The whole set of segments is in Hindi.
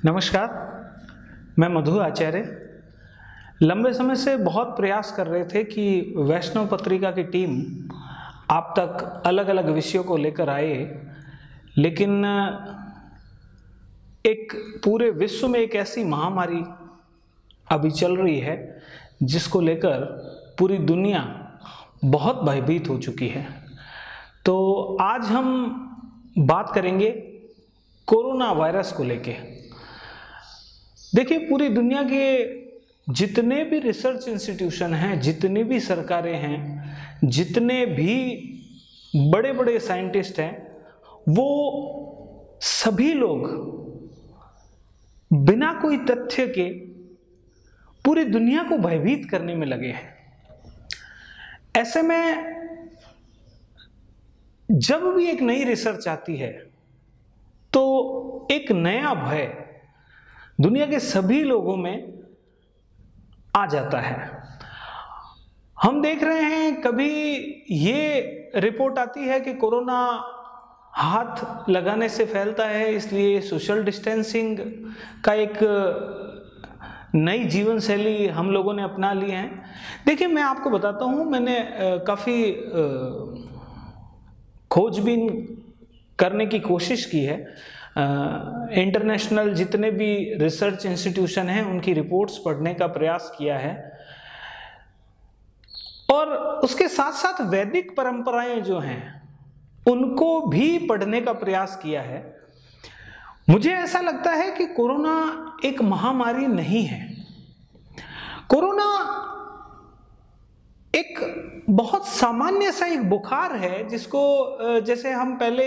नमस्कार, मैं मधु आचार्य। लंबे समय से बहुत प्रयास कर रहे थे कि वैष्णव पत्रिका की टीम आप तक अलग अलग विषयों को लेकर आए, लेकिन एक पूरे विश्व में एक ऐसी महामारी अभी चल रही है जिसको लेकर पूरी दुनिया बहुत भयभीत हो चुकी है। तो आज हम बात करेंगे कोरोना वायरस को लेके। देखिए, पूरी दुनिया के जितने भी रिसर्च इंस्टीट्यूशन हैं, जितनी भी सरकारें हैं, जितने भी बड़े बड़े साइंटिस्ट हैं, वो सभी लोग बिना कोई तथ्य के पूरी दुनिया को भयभीत करने में लगे हैं। ऐसे में जब भी एक नई रिसर्च आती है तो एक नया भय दुनिया के सभी लोगों में आ जाता है। हम देख रहे हैं, कभी ये रिपोर्ट आती है कि कोरोना हाथ लगाने से फैलता है, इसलिए सोशल डिस्टेंसिंग का एक नई जीवन शैली हम लोगों ने अपना ली है। देखिए, मैं आपको बताता हूँ, मैंने काफ़ी खोजबीन करने की कोशिश की है। इंटरनेशनल जितने भी रिसर्च इंस्टीट्यूशन हैं उनकी रिपोर्ट्स पढ़ने का प्रयास किया है, और उसके साथ साथ वैदिक परंपराएं जो हैं उनको भी पढ़ने का प्रयास किया है। मुझे ऐसा लगता है कि कोरोना एक महामारी नहीं है। कोरोना एक बहुत सामान्य सा एक बुखार है, जिसको जैसे हम पहले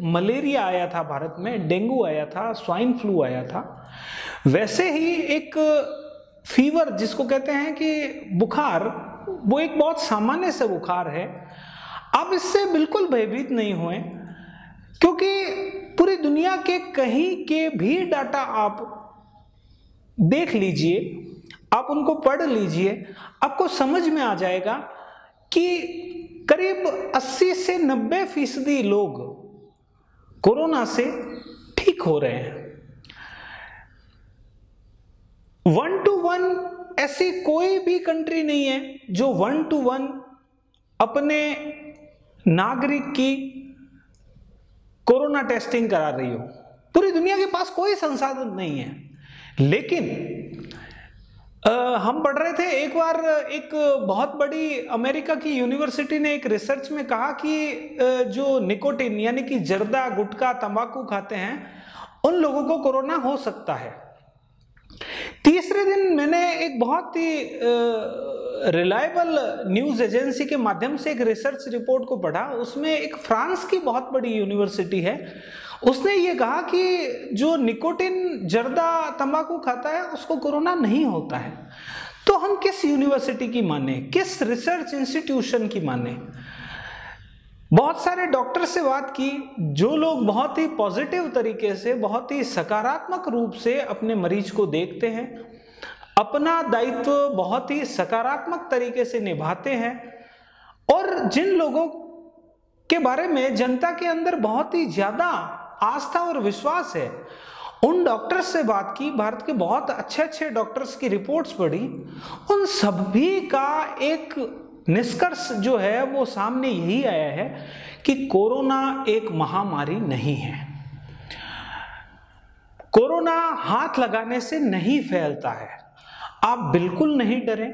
मलेरिया आया था भारत में, डेंगू आया था, स्वाइन फ्लू आया था, वैसे ही एक फीवर जिसको कहते हैं कि बुखार, वो एक बहुत सामान्य सा बुखार है। आप इससे बिल्कुल भयभीत नहीं हुए, क्योंकि पूरी दुनिया के कहीं के भी डाटा आप देख लीजिए, आप उनको पढ़ लीजिए, आपको समझ में आ जाएगा कि करीब 80 से 90% लोग कोरोना से ठीक हो रहे हैं। 1 to 1 ऐसी कोई भी कंट्री नहीं है जो 1 to 1 अपने नागरिक की कोरोना टेस्टिंग करा रही हो। पूरी दुनिया के पास कोई संसाधन नहीं है। लेकिन हम पढ़ रहे थे, एक बार एक बहुत बड़ी अमेरिका की यूनिवर्सिटी ने एक रिसर्च में कहा कि जो निकोटिन यानी कि जर्दा, गुटखा, तंबाकू खाते हैं उन लोगों को कोरोना हो सकता है। तीसरे दिन मैंने एक बहुत ही रिलायबल न्यूज एजेंसी के माध्यम से एक रिसर्च रिपोर्ट को पढ़ा। उसमें एक फ्रांस की बहुत बड़ी यूनिवर्सिटी है, उसने ये कहा कि जो निकोटिन, जर्दा, तंबाकू खाता है उसको कोरोना नहीं होता है। तो हम किस यूनिवर्सिटी की माने, किस रिसर्च इंस्टीट्यूशन की माने? बहुत सारे डॉक्टर से बात की, जो लोग बहुत ही पॉजिटिव तरीके से, बहुत ही सकारात्मक रूप से अपने मरीज को देखते हैं, अपना दायित्व बहुत ही सकारात्मक तरीके से निभाते हैं, और जिन लोगों के बारे में जनता के अंदर बहुत ही ज्यादा आस्था और विश्वास है, उन डॉक्टर्स से बात की, भारत के बहुत अच्छे अच्छे डॉक्टर्स की रिपोर्ट्स पढ़ी। उन सभी का एक निष्कर्ष जो है वो सामने यही आया है कि कोरोना एक महामारी नहीं है। कोरोना हाथ लगाने से नहीं फैलता है, आप बिल्कुल नहीं डरें।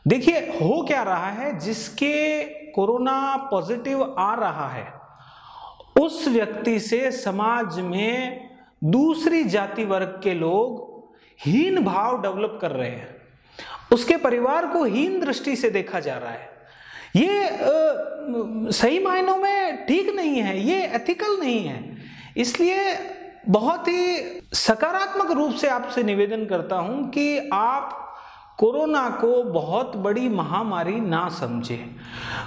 देखिए, हो क्या रहा है, जिसके कोरोना पॉजिटिव आ रहा है उस व्यक्ति से समाज में दूसरी जाति वर्ग के लोग हीन भाव डेवलप कर रहे हैं, उसके परिवार को हीन दृष्टि से देखा जा रहा है। ये सही मायनों में ठीक नहीं है, ये एथिकल नहीं है। इसलिए बहुत ही सकारात्मक रूप से आपसे निवेदन करता हूं कि आप कोरोना को बहुत बड़ी महामारी ना समझें।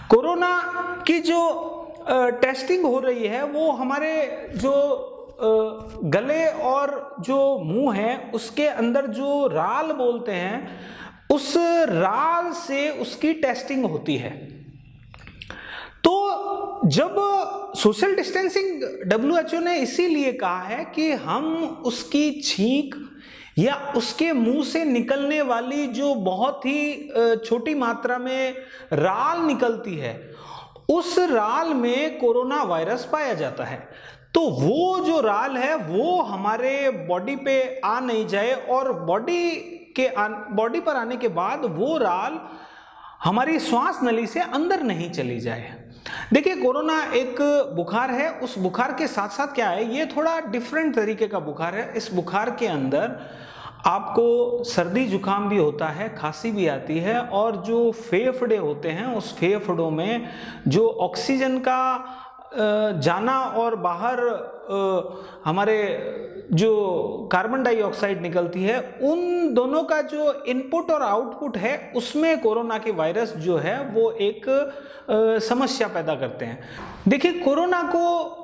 कोरोना की जो टेस्टिंग हो रही है वो हमारे जो गले और जो मुंह है उसके अंदर जो राल बोलते हैं, उस राल से उसकी टेस्टिंग होती है। तो जब सोशल डिस्टेंसिंग WHO ने इसीलिए कहा है कि हम उसकी छींक या उसके मुंह से निकलने वाली जो बहुत ही छोटी मात्रा में राल निकलती है, उस राल में कोरोना वायरस पाया जाता है, तो वो जो राल है वो हमारे बॉडी पे आ नहीं जाए और बॉडी पर आने के बाद वो राल हमारी श्वास नली से अंदर नहीं चली जाए। देखिए, कोरोना एक बुखार है, उस बुखार के साथ साथ क्या है, ये थोड़ा डिफरेंट तरीके का बुखार है। इस बुखार के अंदर आपको सर्दी जुकाम भी होता है, खांसी भी आती है, और जो फेफड़े होते हैं उस फेफड़ों में जो ऑक्सीजन का जाना और बाहर हमारे जो कार्बन डाइऑक्साइड निकलती है, उन दोनों का जो इनपुट और आउटपुट है उसमें कोरोना के वायरस जो है वो एक समस्या पैदा करते हैं। देखिए, कोरोना को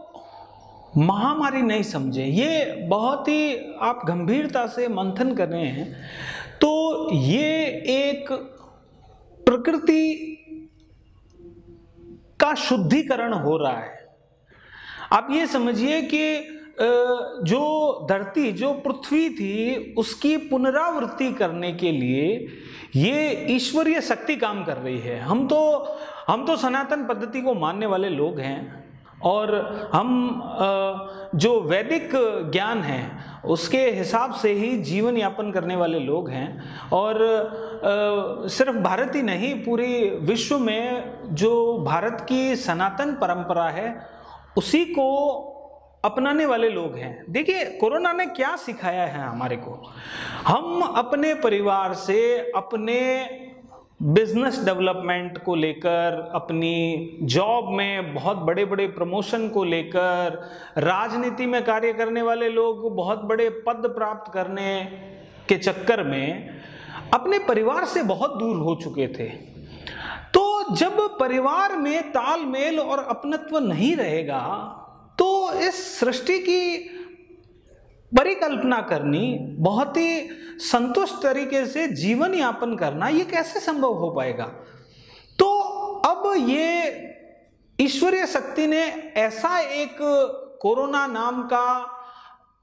महामारी नहीं समझे, ये बहुत ही आप गंभीरता से मंथन कर रहे हैं तो ये एक प्रकृति का शुद्धिकरण हो रहा है। आप ये समझिए कि जो धरती, जो पृथ्वी थी, उसकी पुनरावृत्ति करने के लिए ये ईश्वरीय शक्ति काम कर रही है। हम तो सनातन पद्धति को मानने वाले लोग हैं और हम जो वैदिक ज्ञान है उसके हिसाब से ही जीवन यापन करने वाले लोग हैं, और सिर्फ भारत ही नहीं, पूरी विश्व में जो भारत की सनातन परंपरा है उसी को अपनाने वाले लोग हैं। देखिए, कोरोना ने क्या सिखाया है हमारे को, हम अपने परिवार से, अपने बिजनेस डेवलपमेंट को लेकर, अपनी जॉब में बहुत बड़े बड़े प्रमोशन को लेकर, राजनीति में कार्य करने वाले लोग बहुत बड़े पद प्राप्त करने के चक्कर में अपने परिवार से बहुत दूर हो चुके थे। तो जब परिवार में तालमेल और अपनत्व नहीं रहेगा तो इस सृष्टि की परिकल्पना करनी, बहुत ही संतुष्ट तरीके से जीवन यापन करना, ये कैसे संभव हो पाएगा। तो अब ये ईश्वरीय शक्ति ने ऐसा एक कोरोना नाम का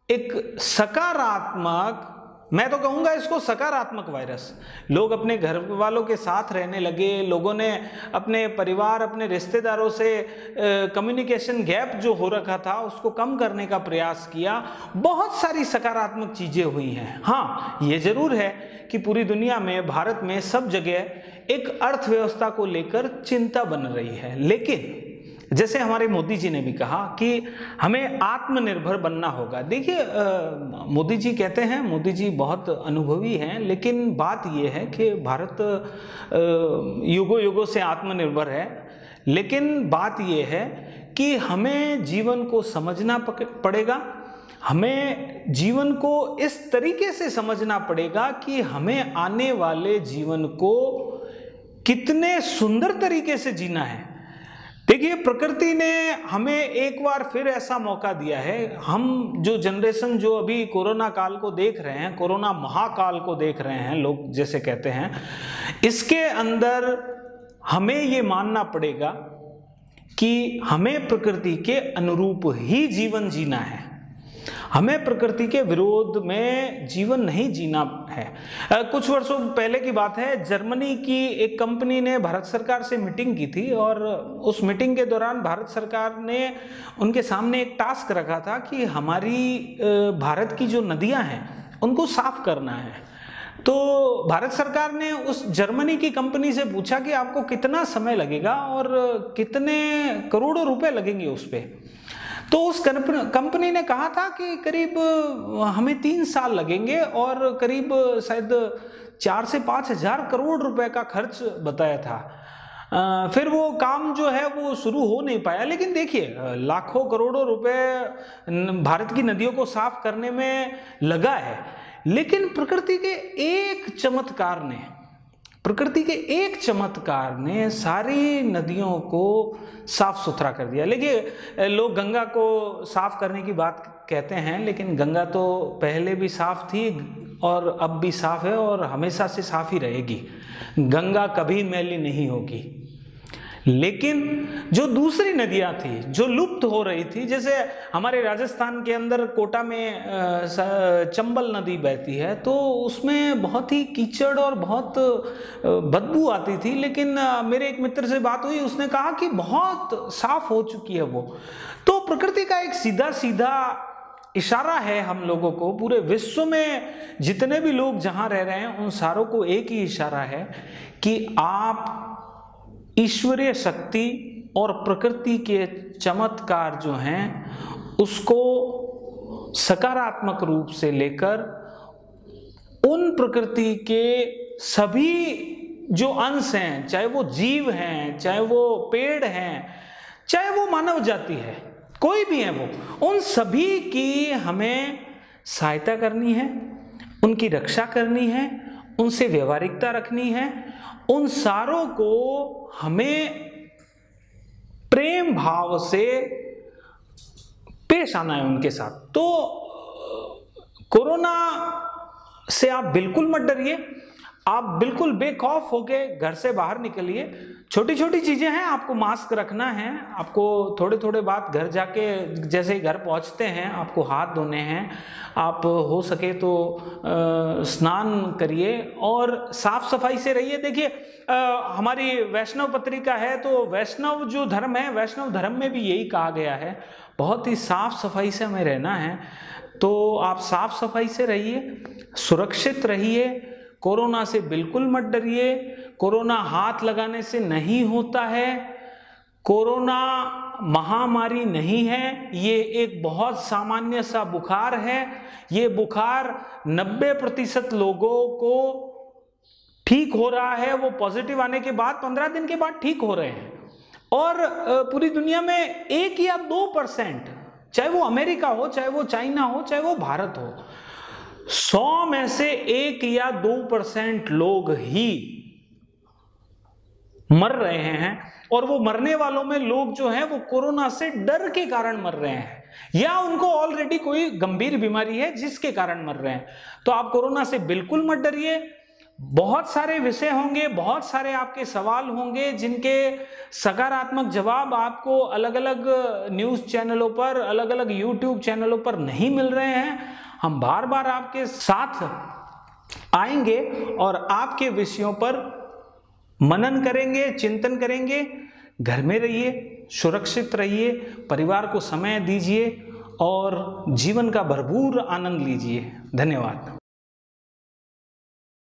एक सकारात्मक, मैं तो कहूंगा इसको सकारात्मक वायरस, लोग अपने घर वालों के साथ रहने लगे, लोगों ने अपने परिवार, अपने रिश्तेदारों से कम्युनिकेशन गैप जो हो रखा था उसको कम करने का प्रयास किया। बहुत सारी सकारात्मक चीजें हुई हैं। हाँ, ये जरूर है कि पूरी दुनिया में, भारत में, सब जगह एक अर्थव्यवस्था को लेकर चिंता बन रही है, लेकिन जैसे हमारे मोदी जी ने भी कहा कि हमें आत्मनिर्भर बनना होगा। देखिए, मोदी जी कहते हैं, मोदी जी बहुत अनुभवी हैं, लेकिन बात यह है कि भारत युगों युगों से आत्मनिर्भर है, लेकिन बात यह है कि हमें जीवन को समझना पड़ेगा, हमें जीवन को इस तरीके से समझना पड़ेगा कि हमें आने वाले जीवन को कितने सुंदर तरीके से जीना है। देखिए, प्रकृति ने हमें एक बार फिर ऐसा मौका दिया है। हम जो जनरेशन जो अभी कोरोना काल को देख रहे हैं, कोरोना महाकाल को देख रहे हैं, लोग जैसे कहते हैं, इसके अंदर हमें ये मानना पड़ेगा कि हमें प्रकृति के अनुरूप ही जीवन जीना है, हमें प्रकृति के विरोध में जीवन नहीं जीना है। कुछ वर्षों पहले की बात है, जर्मनी की एक कंपनी ने भारत सरकार से मीटिंग की थी, और उस मीटिंग के दौरान भारत सरकार ने उनके सामने एक टास्क रखा था कि हमारी भारत की जो नदियां हैं उनको साफ करना है। तो भारत सरकार ने उस जर्मनी की कंपनी से पूछा कि आपको कितना समय लगेगा और कितने करोड़ों रुपए लगेंगे उस पर। तो उस कंपनी ने कहा था कि करीब हमें 3 साल लगेंगे और करीब शायद 4 से 5 हजार करोड़ रुपए का खर्च बताया था। फिर वो काम जो है वो शुरू हो नहीं पाया। लेकिन देखिए, लाखों करोड़ों रुपए भारत की नदियों को साफ करने में लगा है, लेकिन प्रकृति के एक चमत्कार ने सारी नदियों को साफ सुथरा कर दिया। देखिए, लोग गंगा को साफ करने की बात कहते हैं, लेकिन गंगा तो पहले भी साफ थी और अब भी साफ है और हमेशा से साफ ही रहेगी। गंगा कभी मैली नहीं होगी। लेकिन जो दूसरी नदियां थी जो लुप्त हो रही थी, जैसे हमारे राजस्थान के अंदर कोटा में चंबल नदी बहती है, तो उसमें बहुत ही कीचड़ और बहुत बदबू आती थी, लेकिन मेरे एक मित्र से बात हुई, उसने कहा कि बहुत साफ हो चुकी है वो। तो प्रकृति का एक सीधा सीधा इशारा है हम लोगों को, पूरे विश्व में जितने भी लोग जहां रह रहे हैं उन सारों को एक ही इशारा है कि आप ईश्वरीय शक्ति और प्रकृति के चमत्कार जो हैं उसको सकारात्मक रूप से लेकर उन प्रकृति के सभी जो अंश हैं, चाहे वो जीव हैं, चाहे वो पेड़ हैं, चाहे वो मानव जाति है, कोई भी है वो, उन सभी की हमें सहायता करनी है, उनकी रक्षा करनी है, उनसे व्यवहारिकता रखनी है, उन सारों को हमें प्रेम भाव से पेश आना है उनके साथ। तो कोरोना से आप बिल्कुल मत डरिए, आप बिल्कुल बेखौफ होके घर से बाहर निकलिए। छोटी छोटी चीजें हैं, आपको मास्क रखना है, आपको थोड़े थोड़े बाद घर जाके जैसे ही घर पहुंचते हैं आपको हाथ धोने हैं, आप हो सके तो स्नान करिए और साफ सफाई से रहिए। देखिए हमारी वैष्णव पत्रिका है, तो वैष्णव जो धर्म है, वैष्णव धर्म में भी यही कहा गया है, बहुत ही साफ सफाई से हमें रहना है। तो आप साफ सफाई से रहिए, सुरक्षित रहिए, कोरोना से बिल्कुल मत डरिए। कोरोना हाथ लगाने से नहीं होता है, कोरोना महामारी नहीं है, ये एक बहुत सामान्य सा बुखार है। ये बुखार 90% लोगों को ठीक हो रहा है, वो पॉजिटिव आने के बाद 15 दिन के बाद ठीक हो रहे हैं। और पूरी दुनिया में 1 या 2%, चाहे वो अमेरिका हो, चाहे वो चाइना हो, चाहे वो भारत हो, 100 में से 1 या 2% लोग ही मर रहे हैं। और वो मरने वालों में लोग जो हैं वो कोरोना से डर के कारण मर रहे हैं, या उनको ऑलरेडी कोई गंभीर बीमारी है जिसके कारण मर रहे हैं। तो आप कोरोना से बिल्कुल मत डरिए। बहुत सारे विषय होंगे, बहुत सारे आपके सवाल होंगे जिनके सकारात्मक जवाब आपको अलग अलग न्यूज चैनलों पर, अलग अलग यूट्यूब चैनलों पर नहीं मिल रहे हैं। हम बार बार आपके साथ आएंगे और आपके विषयों पर मनन करेंगे, चिंतन करेंगे। घर में रहिए, सुरक्षित रहिए, परिवार को समय दीजिए और जीवन का भरपूर आनंद लीजिए। धन्यवाद।